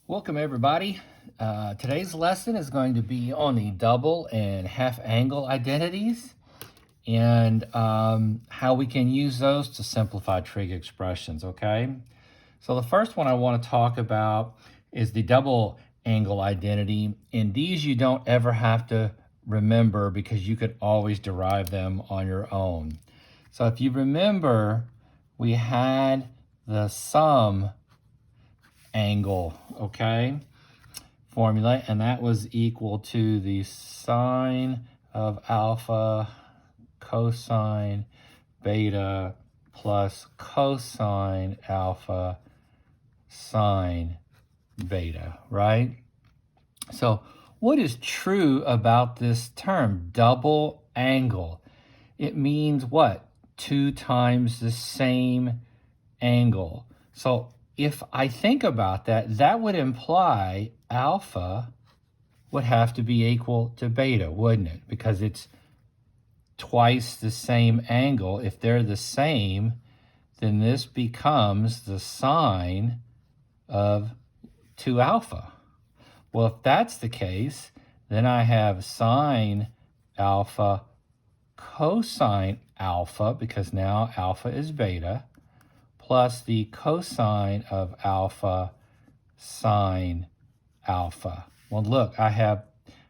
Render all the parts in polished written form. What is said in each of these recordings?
Welcome everybody. Today's lesson is going to be on the double and half angle identities and how we can use those to simplify trig expressions, okay? So the first one I want to talk about is the double angle identity, and these you don't ever have to remember because you could always derive them on your own. So if you remember, we had the sum angle, okay, formula, and that was equal to the sine of alpha cosine beta plus cosine alpha sine beta, right? So what is true about this term, double angle? It means what? 2 times the same angle. So if I think about that, that would imply alpha would have to be equal to beta, wouldn't it? Because it's twice the same angle. If they're the same, then this becomes the sine of 2 alpha. Well, if that's the case, then I have sine alpha cosine alpha, because now alpha is beta, plus the cosine of alpha sine alpha. Well, look, I have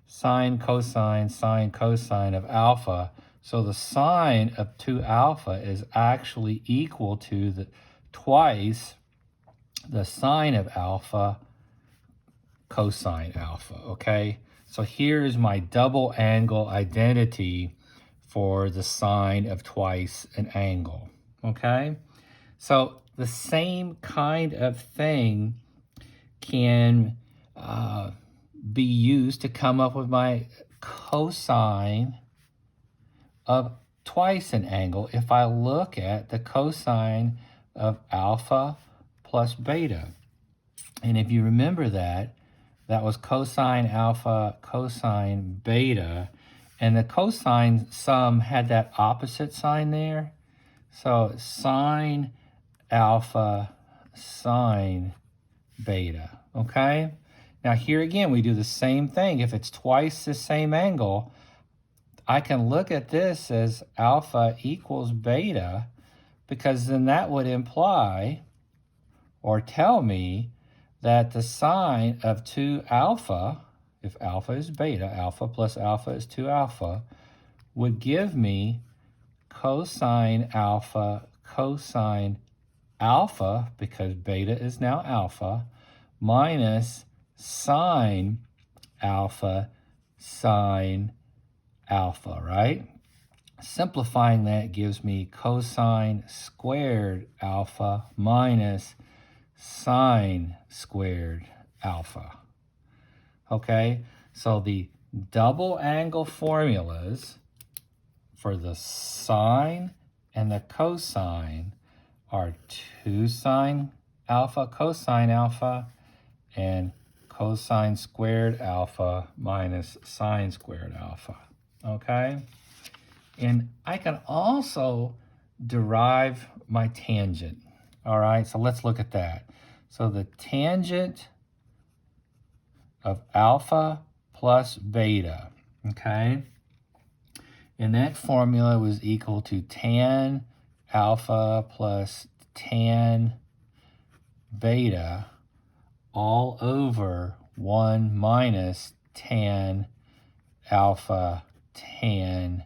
sine cosine of alpha. So the sine of 2 alpha is actually equal to twice the sine of alpha cosine alpha, okay? So here's my double angle identity for the sine of twice an angle, okay? So the same kind of thing can be used to come up with my cosine of twice an angle if I look at the cosine of alpha plus beta. And if you remember that, that was cosine alpha cosine beta, and the cosine sum had that opposite sign there. So sine alpha sine beta, okay? Now here again, we do the same thing. If it's twice the same angle, I can look at this as alpha equals beta, because then that would imply or tell me that the sine of 2 alpha, if alpha is beta, alpha plus alpha is 2 alpha, would give me cosine alpha cosine alpha, because beta is now alpha, minus sine alpha sine alpha, right? Simplifying that gives me cosine squared alpha minus sine squared alpha. Okay, so the double angle formulas for the sine and the cosine are 2 sine alpha cosine alpha and cosine squared alpha minus sine squared alpha, okay? And I can also derive my tangent, all right? So let's look at that. So the tangent of alpha plus beta, okay? And that formula was equal to tan alpha plus tan beta all over 1 minus tan alpha tan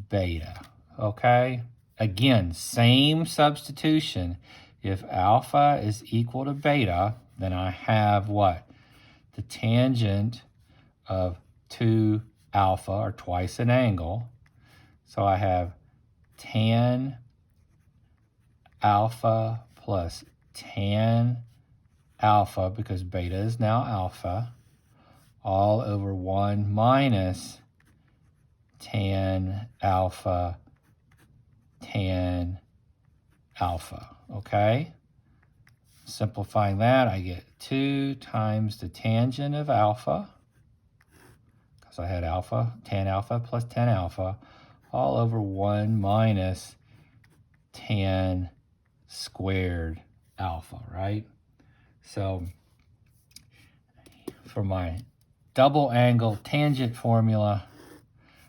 beta, okay? Again, same substitution. If alpha is equal to beta, then I have what? The tangent of 2 alpha, or twice an angle. So I have tan alpha plus tan alpha, because beta is now alpha, all over 1 minus tan alpha tan alpha, okay? Simplifying that, I get 2 times the tangent of alpha, because I had alpha, tan alpha plus tan alpha, all over 1 minus tan squared alpha, right? So for my double angle tangent formula,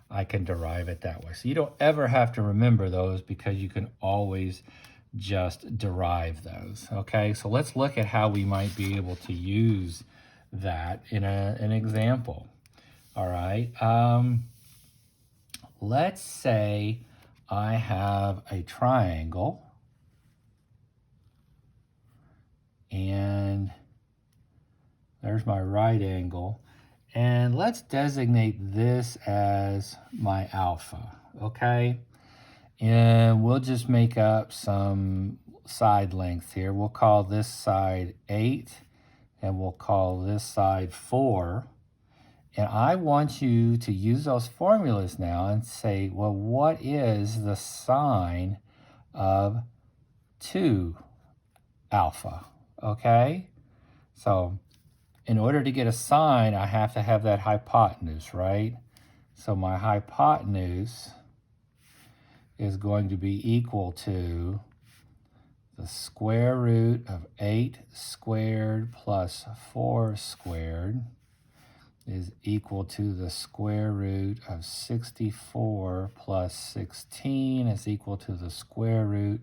I can derive it that way. So you don't ever have to remember those because you can always just derive those, okay? So let's look at how we might be able to use that in an example, all right? Let's say I have a triangle and there's my right angle. And let's designate this as my alpha, okay? And we'll just make up some side lengths here. We'll call this side 8, and we'll call this side 4. And I want you to use those formulas now and say, well, what is the sine of 2 alpha, okay? So in order to get a sine, I have to have that hypotenuse, right? So my hypotenuse is going to be equal to the square root of 8 squared plus 4 squared is equal to the square root of 64 plus 16 is equal to the square root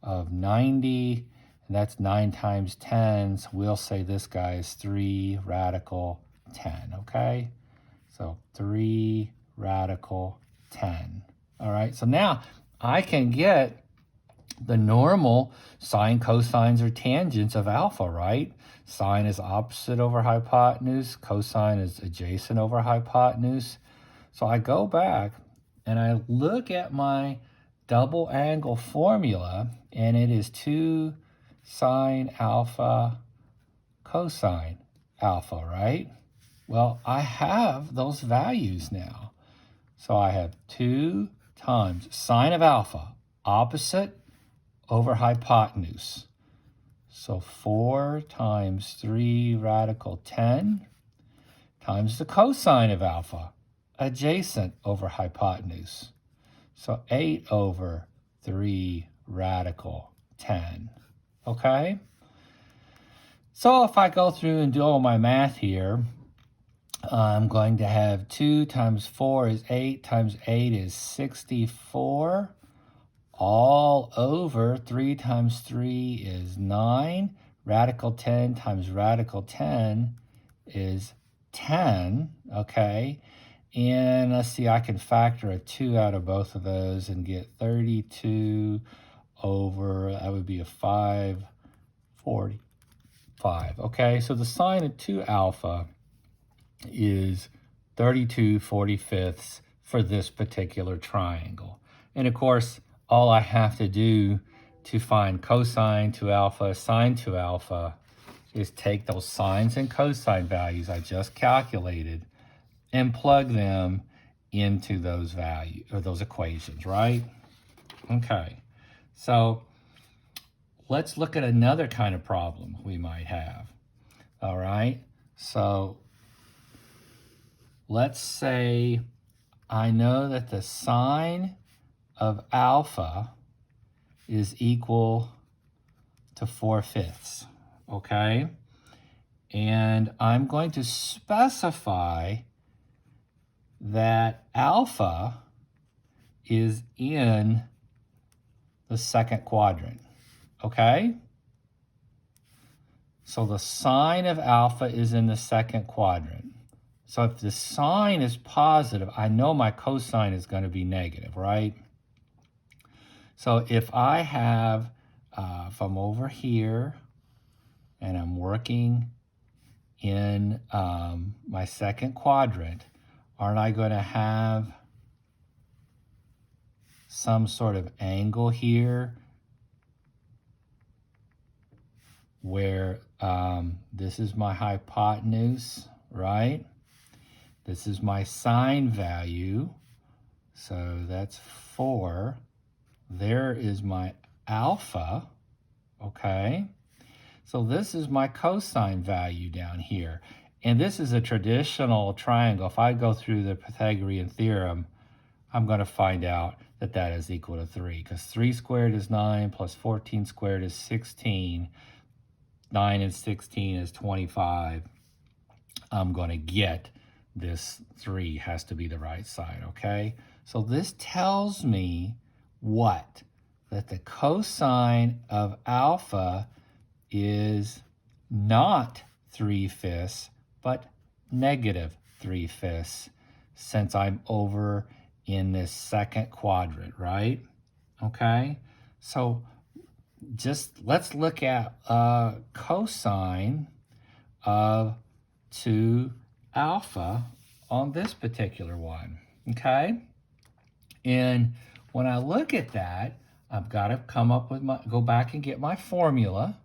of 90. And that's 9 times 10, so we'll say this guy is 3 radical 10, okay? So 3 radical 10. All right, so now I can get the normal sine, cosines, or tangents of alpha, right? Sine is opposite over hypotenuse. Cosine is adjacent over hypotenuse. So I go back and I look at my double angle formula, and it is 2 sine alpha cosine alpha, right? Well, I have those values now. So I have 2 times sine of alpha, opposite over hypotenuse. So 4 times 3 radical 10 times the cosine of alpha, adjacent over hypotenuse. So 8 over 3 radical 10, okay? So if I go through and do all my math here, I'm going to have 2 times 4 is 8 times 8 is 64. All over 3 times 3 is 9. Radical 10 times radical 10 is 10, okay? And let's see, I can factor a 2 out of both of those and get 32 over, that would be a 545, okay? So the sine of 2 alpha is 32/45 for this particular triangle. And of course, all I have to do to find cosine 2 alpha, sine 2 alpha, is take those sines and cosine values I just calculated and plug them into those values or those equations, right? Okay, so let's look at another kind of problem we might have. All right, so let's say I know that the sine of alpha is equal to 4/5, okay? And I'm going to specify that alpha is in the second quadrant, okay? So the sine of alpha is in the second quadrant. So if the sine is positive, I know my cosine is going to be negative, right? So if I have, if I'm over here and I'm working in my second quadrant, aren't I going to have some sort of angle here where this is my hypotenuse, right? This is my sine value, so that's 4. There is my alpha, okay? So this is my cosine value down here. And this is a traditional triangle. If I go through the Pythagorean theorem, I'm going to find out that that is equal to 3, because 3 squared is 9 plus 14 squared is 16. 9 and 16 is 25. I'm going to get this 3 has to be the right side, okay? So this tells me what? That the cosine of alpha is not 3/5, but negative 3/5, since I'm over in this second quadrant, right? Okay, so just let's look at cosine of 2 alpha on this particular one, okay? And when I look at that, I've got to come up with go back and get my formula.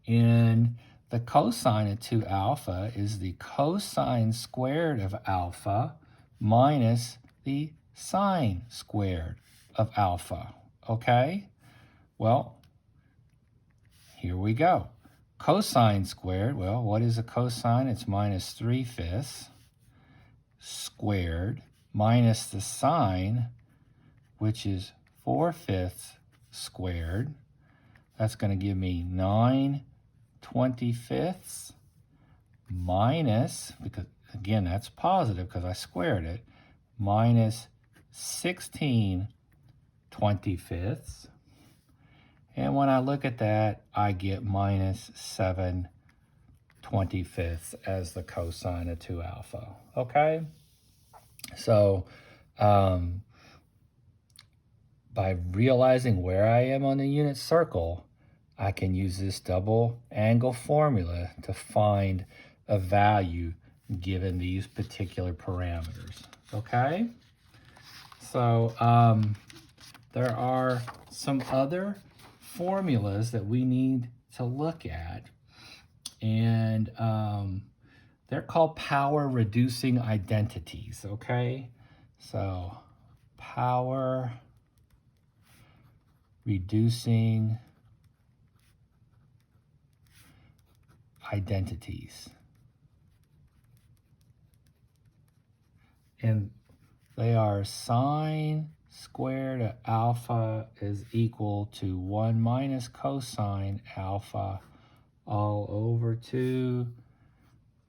And the cosine of 2 alpha is the cosine squared of alpha minus the sine squared of alpha, okay? Well, here we go. Cosine squared, well, what is a cosine? It's minus 3/5 squared minus the sine, which is 4/5 squared. That's going to give me 9/25 minus, because again, that's positive because I squared it, minus 16/25. And when I look at that, I get minus 7/25 as the cosine of 2 alpha, okay? So by realizing where I am on the unit circle, I can use this double angle formula to find a value given these particular parameters, okay? So there are some other formulas that we need to look at, and they're called power reducing identities, okay? So power reducing identities. And they are sine squared of alpha is equal to 1 minus cosine alpha all over 2.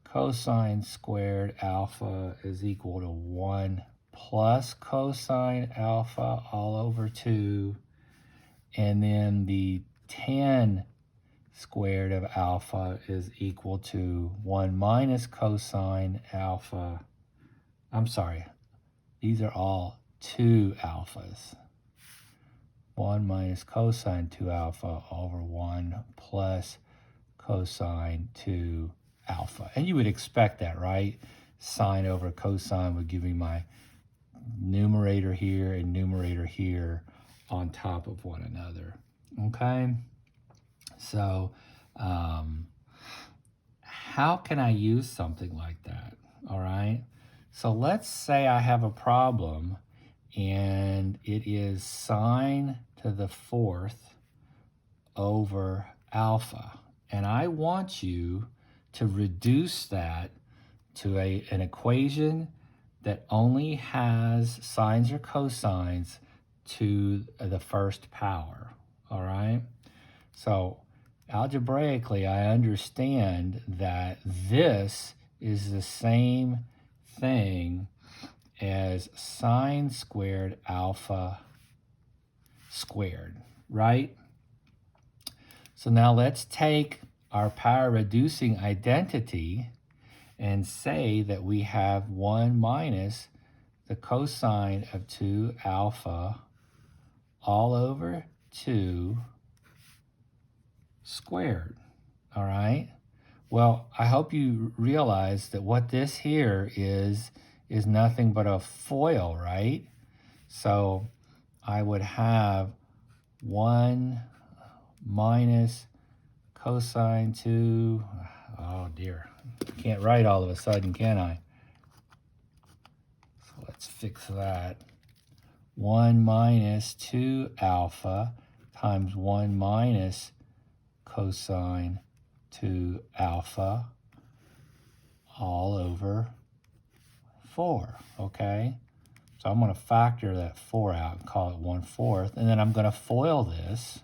Cosine squared alpha is equal to 1 plus cosine alpha all over 2. And then the tan squared of alpha is equal to 1 minus cosine alpha. I'm sorry, these are all 2 alphas. 1 minus cosine 2 alpha over 1 plus cosine 2 alpha. And you would expect that, right? Sine over cosine would give me my numerator here and numerator here on top of one another, okay? So how can I use something like that, all right? So let's say I have a problem and it is sine to the 4th over alpha. And I want you to reduce that to an equation that only has sines or cosines to the first power, all right? So algebraically, I understand that this is the same thing as sine squared alpha squared, right? So now let's take our power reducing identity and say that we have 1 minus the cosine of 2 alpha all over 2 squared, all right? Well, I hope you realize that what this here is nothing but a FOIL, right? So I would have 1 minus cosine 2, oh dear, can't write all of a sudden, can I? So let's fix that. 1 minus 2 alpha times 1 minus cosine 2 alpha all over 4, okay? So I'm going to factor that 4 out and call it 1/4, and then I'm going to FOIL this.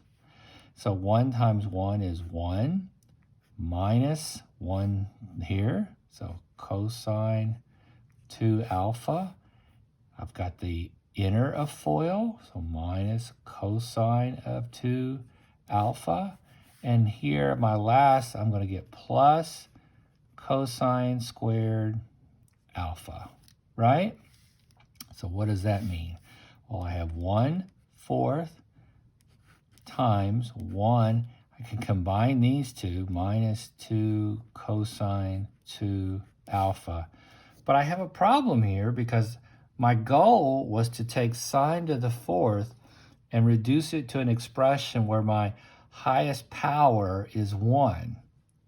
So 1 times 1 is 1, minus 1 here, So cosine 2 alpha. I've got the inner of FOIL, so minus cosine of 2 alpha. And here, my last, I'm going to get plus cosine squared alpha, right? So what does that mean? Well, I have 1/4 times 1. I can combine these two, minus 2 cosine 2 alpha. But I have a problem here because my goal was to take sine to the 4th and reduce it to an expression where my highest power is 1,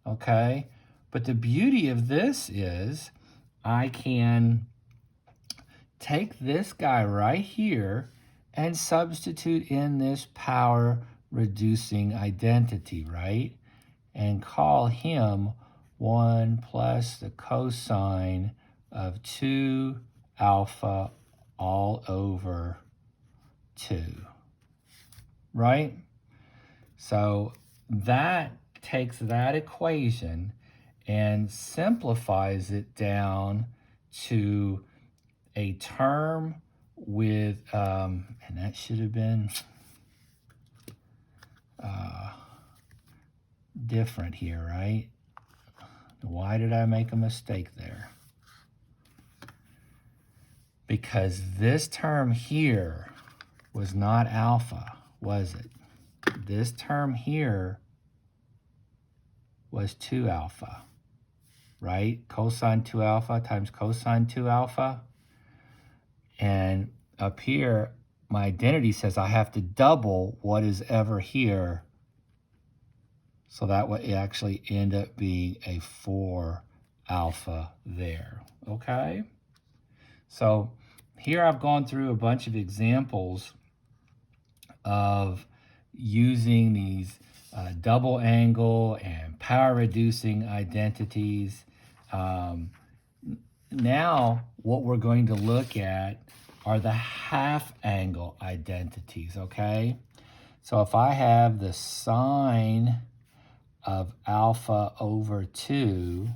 okay? But the beauty of this is I can take this guy right here and substitute in this power reducing identity, right? And call him 1 plus the cosine of 2 alpha all over 2, right? So that takes that equation and simplifies it down to a term with, and that should have been different here, right? Why did I make a mistake there? Because this term here was not alpha, was it? This term here was 2 alpha, right? Cosine 2 alpha times cosine 2 alpha. And up here, my identity says I have to double what is ever here. So that would actually end up being a 4 alpha there, okay? So here I've gone through a bunch of examples of using these double angle and power reducing identities. Now what we're going to look at are the half angle identities, okay? So if I have the sine of alpha over 2,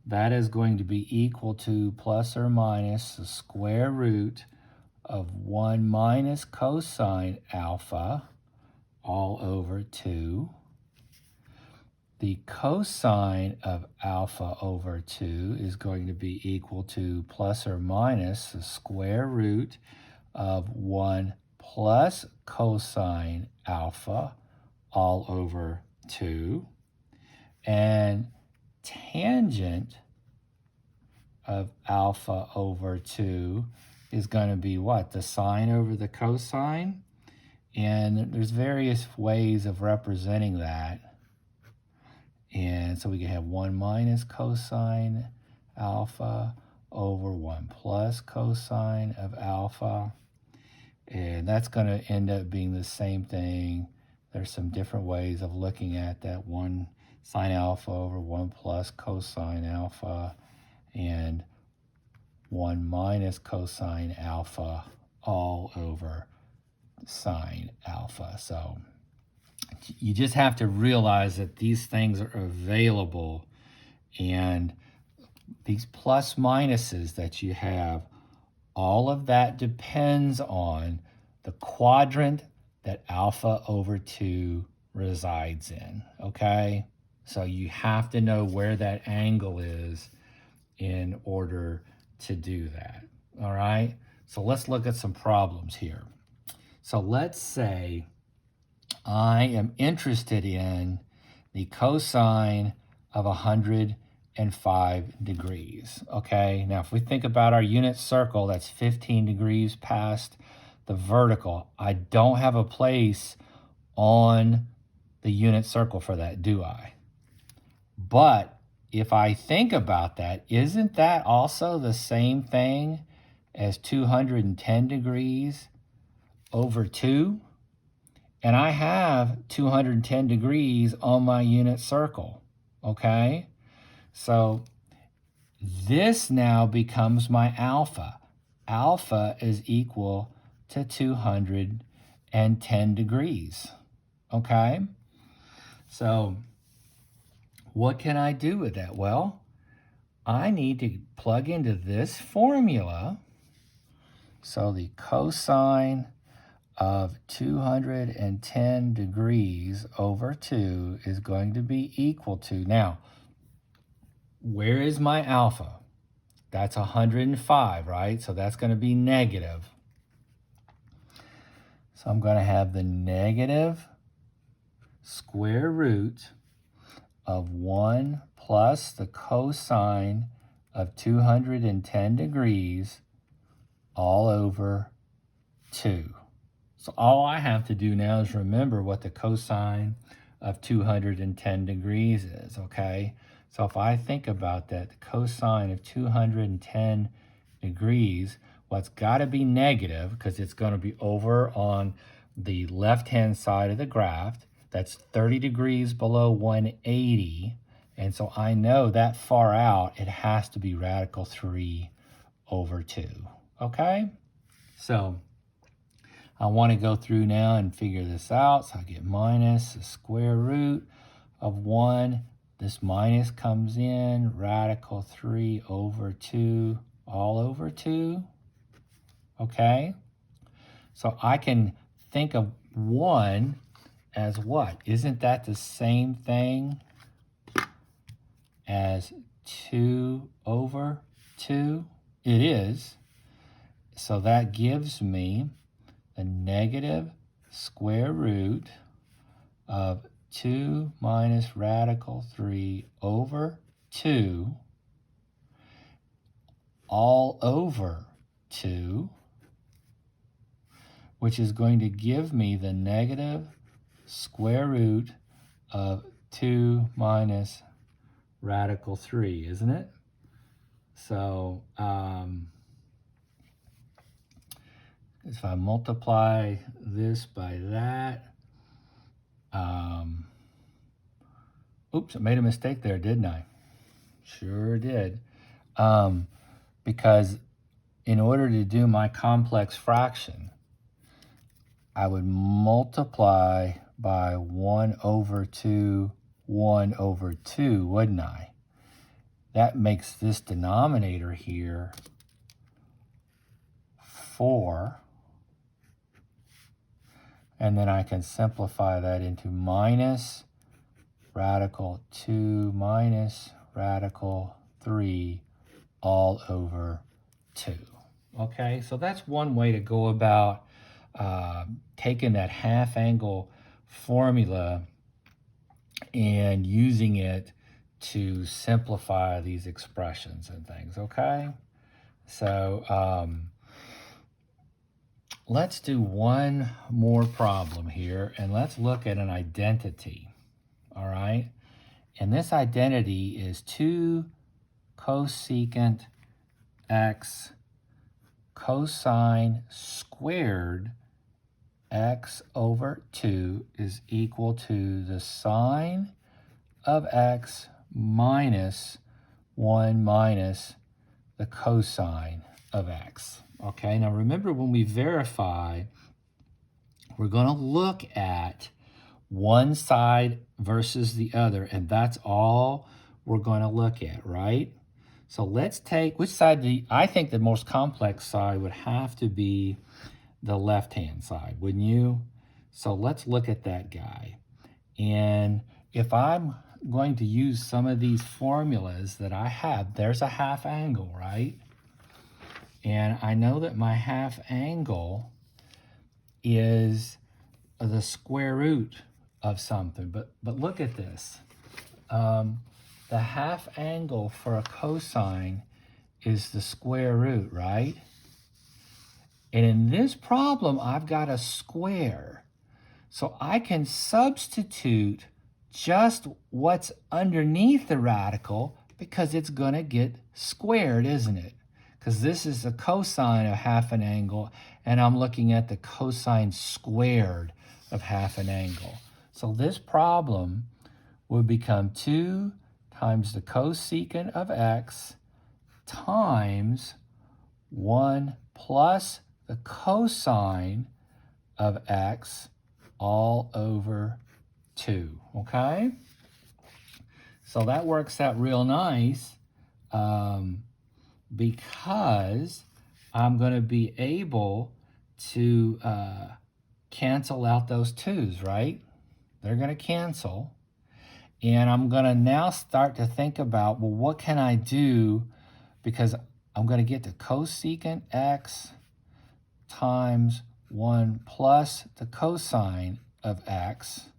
that is going to be equal to plus or minus the square root of 1 minus cosine alpha all over 2. The cosine of alpha over 2 is going to be equal to plus or minus the square root of 1 plus cosine alpha all over 2. And tangent of alpha over 2 is going to be what? The sine over the cosine. And there's various ways of representing that. And so we can have 1 minus cosine alpha over 1 plus cosine of alpha. And that's going to end up being the same thing. There's some different ways of looking at that. 1 sine alpha over 1 plus cosine alpha, and 1 minus cosine alpha all over sine alpha. So you just have to realize that these things are available, and these plus minuses that you have, all of that depends on the quadrant that alpha over 2 resides in, okay? So you have to know where that angle is in order to do that, all right? So let's look at some problems here. So let's say I am interested in the cosine of 105 degrees, okay? Now, if we think about our unit circle, that's 15 degrees past the vertical. I don't have a place on the unit circle for that, do I? But if I think about that, isn't that also the same thing as 210 degrees over 2? And I have 210 degrees on my unit circle, okay? So this now becomes my alpha. Alpha is equal to 210 degrees, okay? So what can I do with that? Well, I need to plug into this formula. So the cosine of 210 degrees over 2 is going to be equal to, now, where is my alpha? That's 105, right? So that's going to be negative. So I'm going to have the negative square root of 1 plus the cosine of 210 degrees all over 2. So all I have to do now is remember what the cosine of 210 degrees is, okay? So if I think about that, the cosine of 210 degrees, well, it's got to be negative because it's going to be over on the left-hand side of the graph. That's 30 degrees below 180. And so I know that far out, it has to be radical 3 over 2, okay? So I want to go through now and figure this out. So I get minus the square root of 1. This minus comes in, radical 3 over 2, all over 2. Okay? So I can think of 1 as what? Isn't that the same thing as 2 over 2? It is. So that gives me the negative square root of 2 minus radical 3 over 2 all over 2, which is going to give me the negative square root of 2 minus radical 3, isn't it? So if I multiply this by that, oops, I made a mistake there, didn't I? Sure did. Because in order to do my complex fraction, I would multiply by 1 over 2, 1 over 2, wouldn't I? That makes this denominator here 4. And then I can simplify that into minus radical 2 minus radical 3 all over 2. Okay, so that's one way to go about taking that half angle formula and using it to simplify these expressions and things, okay? So let's do one more problem here, and let's look at an identity, all right? And this identity is 2 cosecant x cosine squared x over 2 is equal to the sine of x minus 1 minus the cosine of x. Okay, now remember when we verify, we're going to look at one side versus the other, and that's all we're going to look at, right? So let's take, which side I think the most complex side would have to be the left-hand side, wouldn't you? So let's look at that guy. And if I'm going to use some of these formulas that I have, there's a half angle, right? And I know that my half angle is the square root of something, but look at this. The half angle for a cosine is the square root, right? And in this problem, I've got a square. So I can substitute just what's underneath the radical because it's going to get squared, isn't it? Because this is the cosine of half an angle, and I'm looking at the cosine squared of half an angle. So this problem would become 2 times the cosecant of x times 1 plus the cosine of x all over 2, okay? So that works out real nice. because I'm going to be able to cancel out those 2's, right? They're going to cancel. And I'm going to now start to think about, well, what can I do? Because I'm going to get the cosecant x times 1 plus the cosine of x.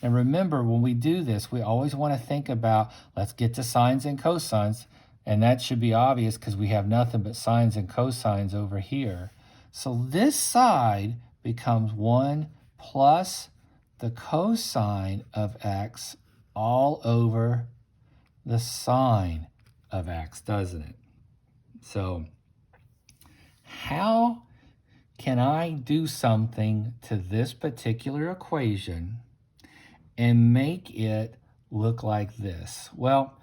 And remember, when we do this, we always want to think about, let's get to sines and cosines. And that should be obvious because we have nothing but sines and cosines over here. So this side becomes 1 plus the cosine of x all over the sine of x, doesn't it? So how can I do something to this particular equation and make it look like this? Well,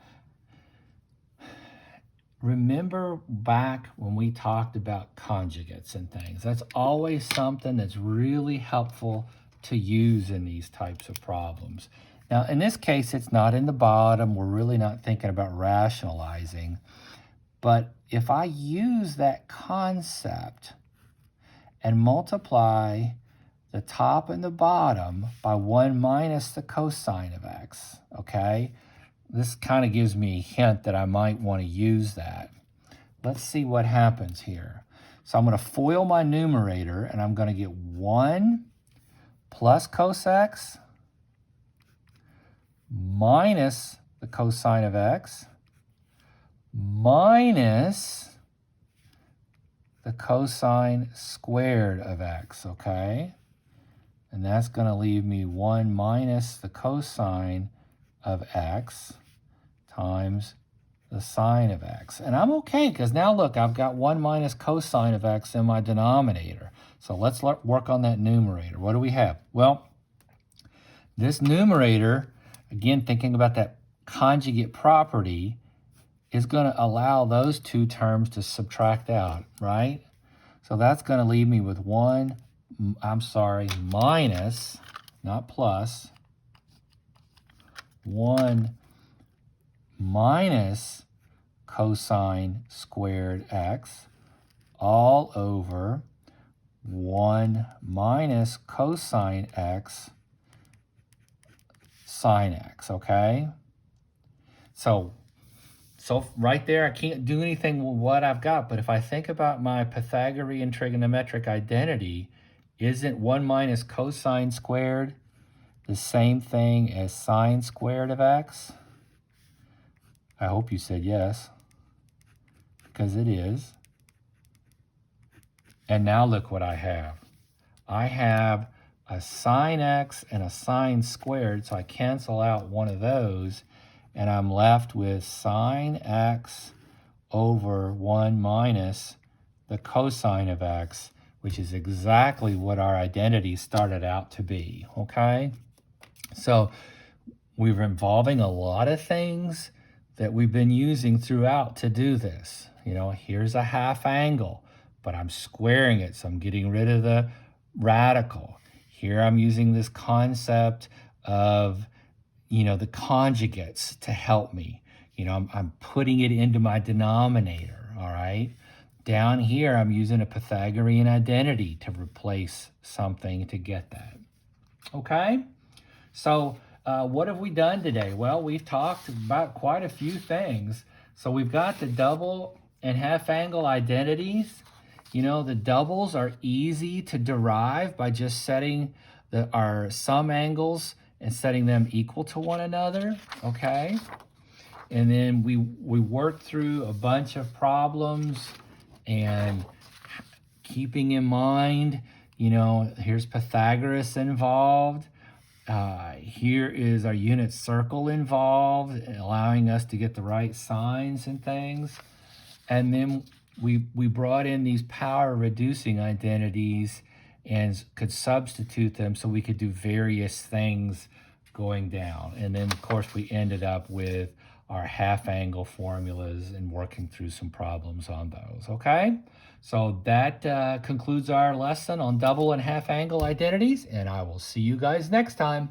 remember back when we talked about conjugates and things. That's always something that's really helpful to use in these types of problems. Now, in this case, it's not in the bottom. We're really not thinking about rationalizing. But if I use that concept and multiply the top and the bottom by 1 minus the cosine of x, okay? This kind of gives me a hint that I might want to use that. Let's see what happens here. So I'm going to FOIL my numerator, and I'm going to get 1 plus cos x minus the cosine of x minus the cosine squared of x, okay? And that's going to leave me 1 minus the cosine of x times the sine of x. And I'm okay, because now look, I've got 1 minus cosine of x in my denominator. So let's work on that numerator. What do we have? Well, this numerator, again, thinking about that conjugate property, is going to allow those 2 terms to subtract out, right? So that's going to leave me with minus, not plus, 1 minus cosine squared x all over 1 minus cosine x sine x, okay? So right there, I can't do anything with what I've got, but if I think about my Pythagorean trigonometric identity, isn't 1 minus cosine squared the same thing as sine squared of x? I hope you said yes, because it is. And now look what I have. I have a sine x and a sine squared, so I cancel out one of those, and I'm left with sine x over 1 minus the cosine of x, which is exactly what our identity started out to be, okay? So we're involving a lot of things that we've been using throughout to do this. You know, here's a half angle, but I'm squaring it, so I'm getting rid of the radical. Here I'm using this concept of, you know, the conjugates to help me. You know, I'm putting it into my denominator, all right? Down here, I'm using a Pythagorean identity to replace something to get that, okay? So what have we done today? Well, we've talked about quite a few things. So we've got the double and half angle identities. You know, the doubles are easy to derive by just setting our sum angles and setting them equal to one another, okay? And then we worked through a bunch of problems and keeping in mind, you know, here's Pythagoras involved. Here is our unit circle involved, allowing us to get the right signs and things. And then we brought in these power reducing identities and could substitute them so we could do various things going down. And then, of course, we ended up with our half angle formulas and working through some problems on those, okay? So that concludes our lesson on double and half angle identities, and I will see you guys next time.